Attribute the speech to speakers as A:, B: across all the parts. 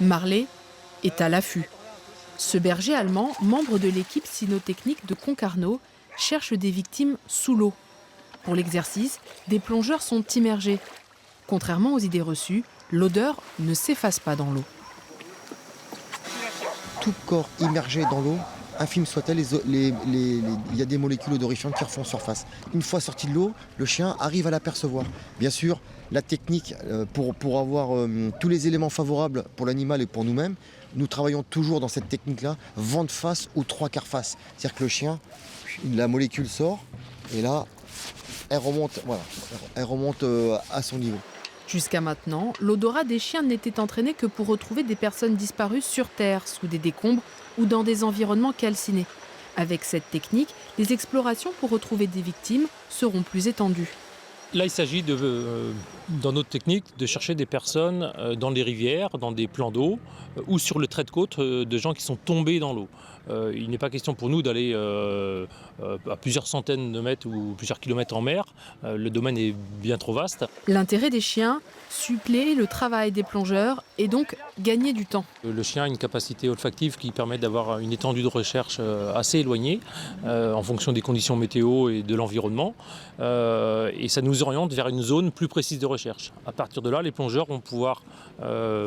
A: Marley est à l'affût. Ce berger allemand, membre de l'équipe cynotechnique de Concarneau, cherche des victimes sous l'eau. Pour l'exercice, des plongeurs sont immergés. Contrairement aux idées reçues, l'odeur ne s'efface pas dans l'eau.
B: Tout corps immergé dans l'eau, infime soit-elle, il y a des molécules odorifiantes qui refont surface. Une fois sorti de l'eau, le chien arrive à l'apercevoir. Bien sûr, la technique, pour avoir tous les éléments favorables pour l'animal et pour nous-mêmes, nous travaillons toujours dans cette technique-là, vent de face ou trois quarts face. C'est-à-dire que le chien, la molécule sort et là, elle remonte à son niveau.
A: Jusqu'à maintenant, l'odorat des chiens n'était entraîné que pour retrouver des personnes disparues sur Terre, sous des décombres ou dans des environnements calcinés. Avec cette technique, les explorations pour retrouver des victimes seront plus étendues.
C: Là, il s'agit, dans notre technique, de chercher des personnes dans les rivières, dans des plans d'eau ou sur le trait de côte de gens qui sont tombés dans l'eau. Il n'est pas question pour nous d'aller à plusieurs centaines de mètres ou plusieurs kilomètres en mer. Le domaine est bien trop vaste.
A: L'intérêt des chiens, suppléer le travail des plongeurs et donc gagner du temps.
C: Le chien a une capacité olfactive qui permet d'avoir une étendue de recherche assez éloignée en fonction des conditions météo et de l'environnement. Et ça nous oriente vers une zone plus précise de recherche. À partir de là, les plongeurs vont pouvoir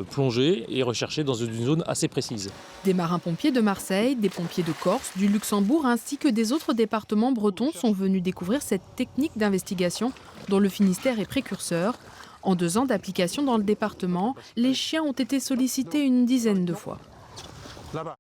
C: plonger et rechercher dans une zone assez précise.
A: Des marins-pompiers de Marseille, des pompiers de Corse, du Luxembourg ainsi que des autres départements bretons sont venus découvrir cette technique d'investigation dont le Finistère est précurseur. En 2 ans d'application dans le département, les chiens ont été sollicités une dizaine de fois.